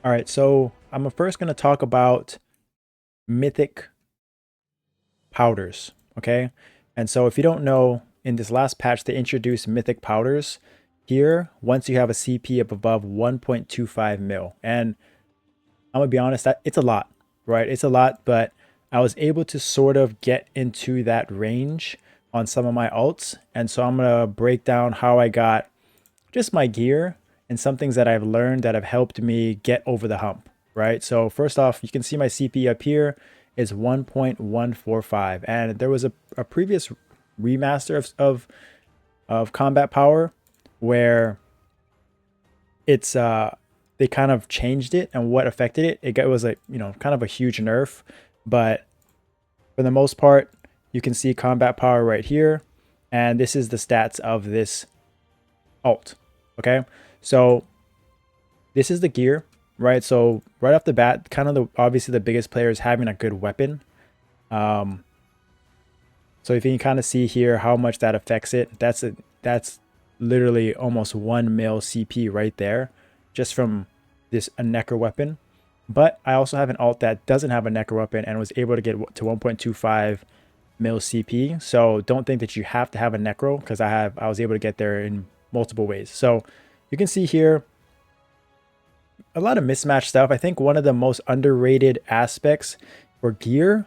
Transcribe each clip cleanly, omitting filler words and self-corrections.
All right, so I'm first going to talk about Mythic powders, okay? And so if you don't know, in this last patch, they introduced Mythic powders here once you have a CP of above 1.25 mil. And I'm going to be honest, that it's a lot, right? It's a lot, but I was able to sort of get into that range on some of my alts. And so I'm going to break down how I got just my gear and some things that I've learned that have helped me get over the hump, right? So first off, you can see my CP up here is 1.145, and there was a previous remaster of combat power where it's they kind of changed it, and what affected it was like, kind of a huge nerf, but for the most part, you can see combat power right here, and this is the stats of this alt. Okay, so this is the gear, right? So right off the bat, kind of obviously the biggest player is having a good weapon. Um, so if you can kind of see here how much that affects it, that's literally almost 1 mil CP right there, just from this a Necro weapon. But I also have an alt that doesn't have a Necro weapon and was able to get to 1.25 mil CP. So don't think that you have to have a Necro, because I was able to get there in multiple ways. So you can see here a lot of mismatched stuff. I think one of the most underrated aspects for gear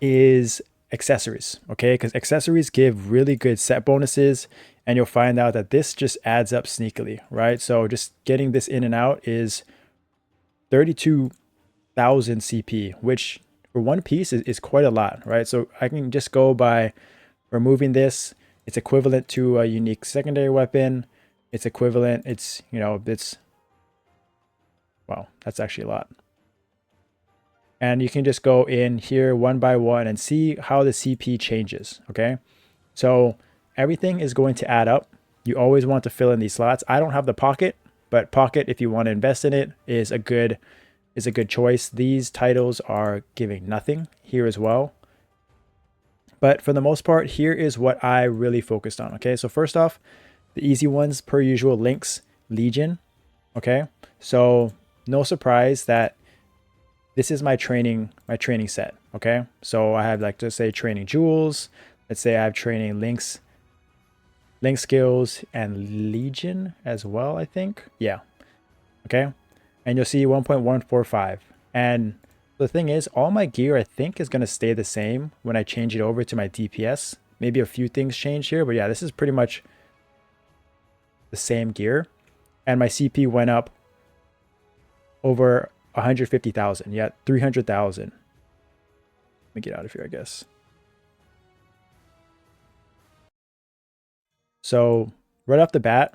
is accessories, okay? Because accessories give really good set bonuses, and you'll find out that this just adds up sneakily, right? So just getting this in and out is 32,000 CP, which for one piece is quite a lot, right? So I can just go by removing this. It's equivalent to a unique secondary weapon. It's equivalent. It's wow, that's actually a lot. And you can just go in here one by one and see how the CP changes, okay? So everything is going to add up. You always want to fill in these slots. I don't have the pocket, but pocket, if you want to invest in it, is a good choice. These titles are giving nothing here as well. But for the most part, here is what I really focused on, okay? So first off, the easy ones, per usual, Lynx, Legion, okay? So no surprise that this is my training set, okay? So I have, like, to say, training jewels. Let's say I have training Lynx skills and Legion as well, I think. Yeah. Okay. And you'll see 1.145. And the thing is, all my gear, I think, is going to stay the same when I change it over to my DPS. Maybe a few things change here, but yeah, this is pretty much the same gear. And my CP went up over 150,000. Yeah, 300,000. Let me get out of here, I guess. So right off the bat,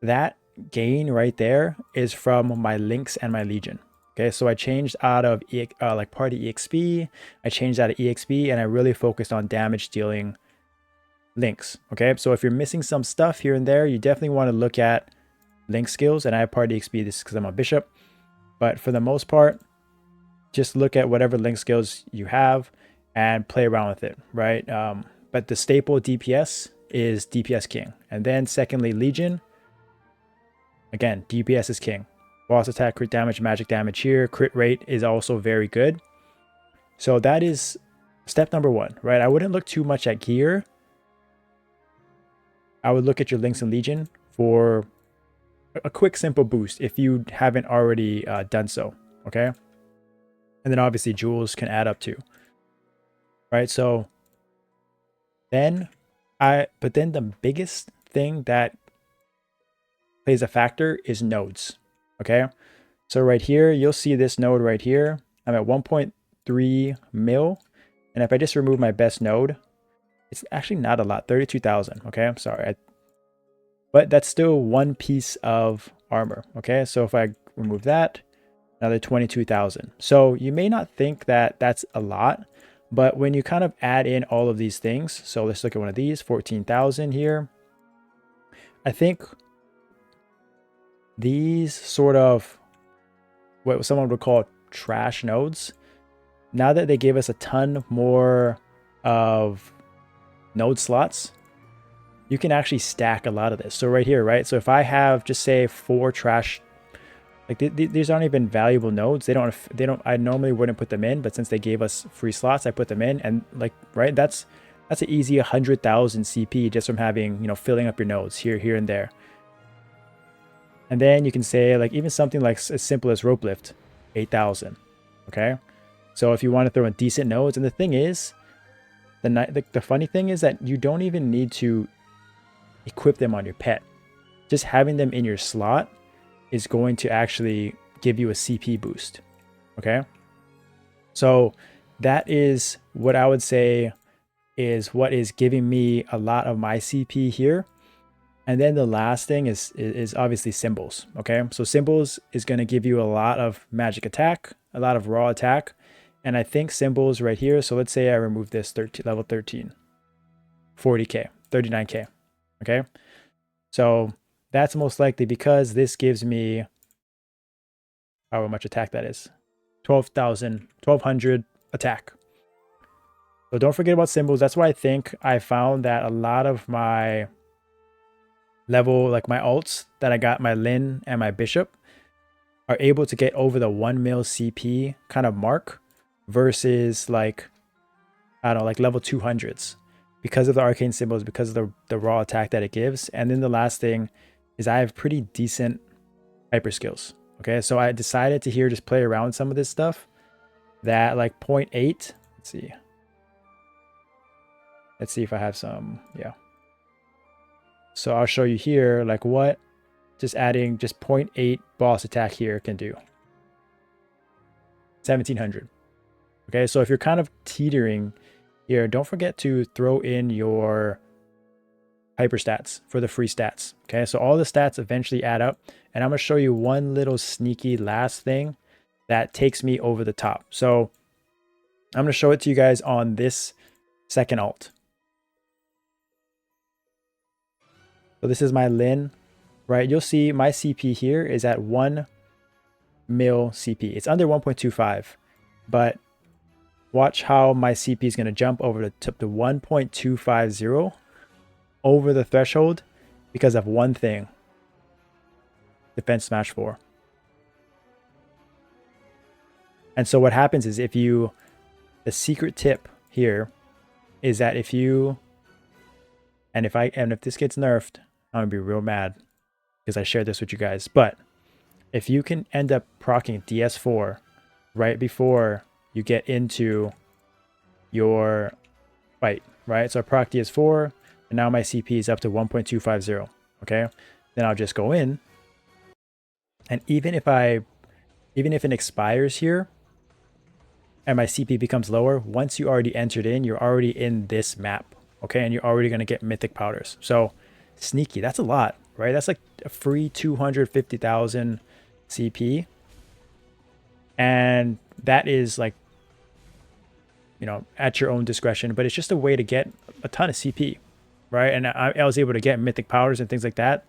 that gain right there is from my Lynx and my Legion. Okay, so I changed out of like party EXP. I changed out of EXP, and I really focused on damage dealing Lynx. Okay, so if you're missing some stuff here and there, you definitely want to look at Lynx skills. And I have party EXP, this is because I'm a bishop. But for the most part, just look at whatever Lynx skills you have and play around with it, right? But the staple DPS is DPS King. And then secondly, Legion. Again, DPS is king. Boss attack, crit damage, magic damage here. Crit rate is also very good. So that is step number one, right? I wouldn't look too much at gear. I would look at your Lynx and Legion for a quick, simple boost if you haven't already done so, okay? And then obviously jewels can add up too, right? So then but then the biggest thing that plays a factor is nodes, okay? So right here, you'll see this node right here. I'm at 1.3 mil. And if I just remove my best node, it's actually not a lot, 32,000, okay? I'm sorry. But that's still one piece of armor, okay? So if I remove that, another 22,000. So you may not think that that's a lot, but when you kind of add in all of these things, so let's look at one of these, 14,000 here. I think these sort of what someone would call trash nodes, now that they gave us a ton more of node slots, you can actually stack a lot of this. So right here, right? So if I have, just say, 4 trash Like these aren't even valuable nodes. They don't, I normally wouldn't put them in, but since they gave us free slots, I put them in. And like, right, that's an easy 100,000 CP just from having, you know, filling up your nodes here and there. And then you can say like even something like as simple as rope lift, 8,000. Okay. So if you want to throw in decent nodes, and the thing is, the funny thing is that you don't even need to equip them on your pet. Just having them in your slot is going to actually give you a CP boost. Okay. So that is what I would say is what is giving me a lot of my CP here. And then the last thing is obviously symbols. Okay. So symbols is going to give you a lot of magic attack, a lot of raw attack. And I think symbols right here. So let's say I remove this level 13, 40k, 39k. Okay. So that's most likely because this gives me however much attack that is. 12,000, 1,200 attack. So don't forget about symbols. That's why I think I found that a lot of my level, like my alts that I got, my Lin and my Bishop, are able to get over the 1 mil CP kind of mark versus like, I don't know, like level 200s because of the arcane symbols, because of the raw attack that it gives. And then the last thing is I have pretty decent hyper skills. Okay, so I decided to here just play around with some of this stuff. That like 0.8, let's see. Let's see if I have some, yeah. So I'll show you here like what just adding just 0.8 boss attack here can do. 1,700. Okay, so if you're kind of teetering here, don't forget to throw in your hyper stats for the free stats. Okay, so all the stats eventually add up. And I'm going to show you one little sneaky last thing that takes me over the top. So I'm going to show it to you guys on this second alt. So this is my Lin, right? You'll see my CP here is at 1 mil CP. It's under 1.25, but watch how my CP is going to jump over to 1.250 over the threshold because of one thing. Defense Smash 4. And so what happens is the secret tip here is that if this gets nerfed, I'm gonna be real mad because I shared this with you guys. But if you can end up proccing DS4 right before you get into your fight, right? So I proc DS4 and now my CP is up to 1.250. Okay. Then I'll just go in. And even if it expires here and my CP becomes lower, once you already entered in, you're already in this map. Okay. And you're already going to get mythic powders. So sneaky. That's a lot, right? That's like a free 250,000 CP. And that is like, you know, at your own discretion, but it's just a way to get a ton of CP, right? And I was able to get mythic powders and things like that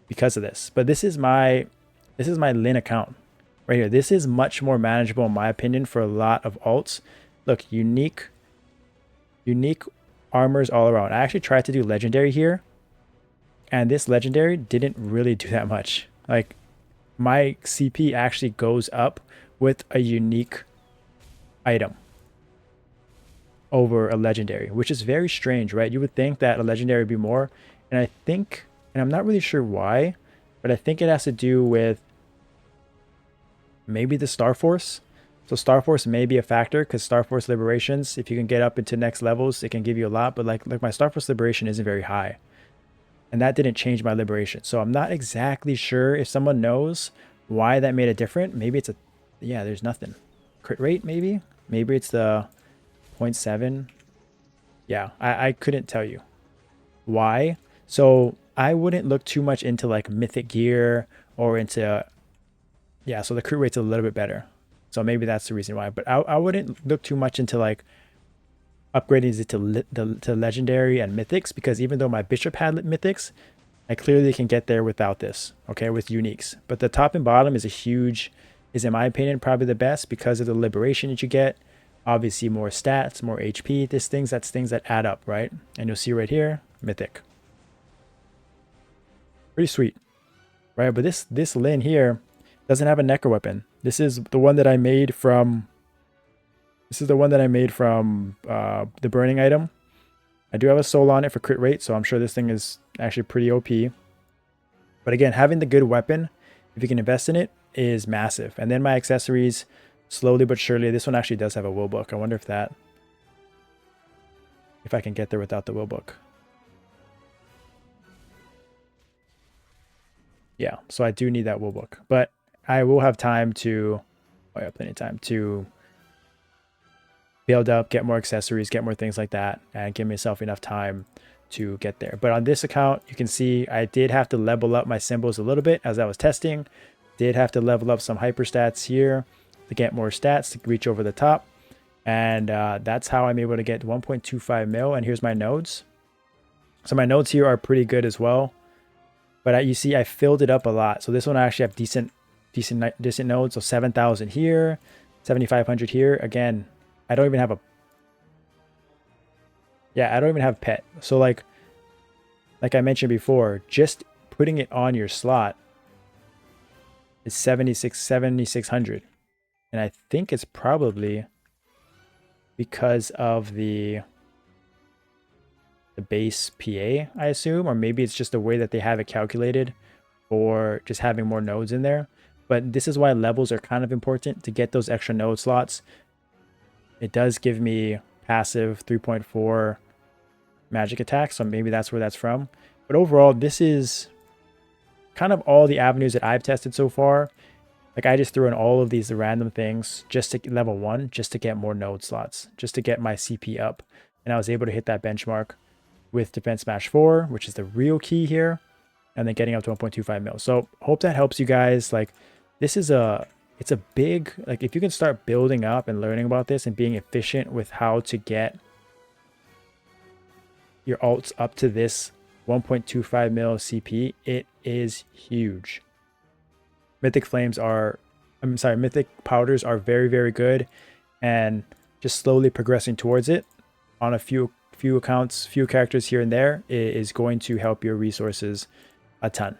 because of this. But this is my Lin account right here. This is much more manageable in my opinion for a lot of alts. Look, unique armors all around. I actually tried to do legendary here, and this legendary didn't really do that much. Like my CP actually goes up with a unique item over a legendary, which is very strange, right? You would think that a legendary would be more, and I think, and I'm not really sure why, but I think it has to do with maybe the Star Force. So Star Force may be a factor because Star Force liberations, if you can get up into next levels, it can give you a lot, but like my Star Force liberation isn't very high. And that didn't change my liberation. So I'm not exactly sure if someone knows why that made it different. Maybe it's there's nothing. Crit rate, maybe? Maybe it's the 0.7. Yeah, I couldn't tell you why. So I wouldn't look too much into like mythic gear or into, yeah, so the crit rate's a little bit better. So maybe that's the reason why. But I wouldn't look too much into like upgrading it to legendary and mythics, because even though my bishop had mythics, I clearly can get there without this, okay, with uniques. But the top and bottom is in my opinion probably the best because of the liberation that you get. Obviously more stats, more HP, that's things that add up, right? And you'll see right here, mythic. Pretty sweet, right? But this Lin here, Doesn't have a Necro weapon. This is the one that I made from. This is the one that I made from the burning item. I do have a soul on it for crit rate, so I'm sure this thing is actually pretty OP. But again, having the good weapon, if you can invest in it, is massive. And then my accessories, slowly but surely, this one actually does have a will book. I wonder if I can get there without the will book. Yeah, so I do need that will book. But I will have time to, I have plenty of time to build up, get more accessories, get more things like that, and give myself enough time to get there. But on this account, you can see I did have to level up my symbols a little bit as I was testing. Did have to level up some hyper stats here to get more stats to reach over the top. And that's how I'm able to get 1.25 mil. And here's my nodes. So my nodes here are pretty good as well. But you see, I filled it up a lot. So this one I actually have decent nodes. So 7,000 here, 7,500 here. Again, I don't even have I don't even have pet. So like I mentioned before, just putting it on your slot is 7,600. And I think it's probably because of the base PA, I assume, or maybe it's just the way that they have it calculated or just having more nodes in there. But this is why levels are kind of important to get those extra node slots. It does give me passive 3.4 magic attack, so maybe that's where that's from. But overall, this is kind of all the avenues that I've tested so far. Like I just threw in all of these random things just to level 1, just to get more node slots, just to get my CP up. And I was able to hit that benchmark with Defense Smash 4, which is the real key here, and then getting up to 1.25 mil. So hope that helps you guys. Like this is it's a big, like if you can start building up and learning about this and being efficient with how to get your alts up to this 1.25 mil CP, it is huge. Mythic powders are very, very good, and just slowly progressing towards it on a few accounts, few characters here and there is going to help your resources a ton.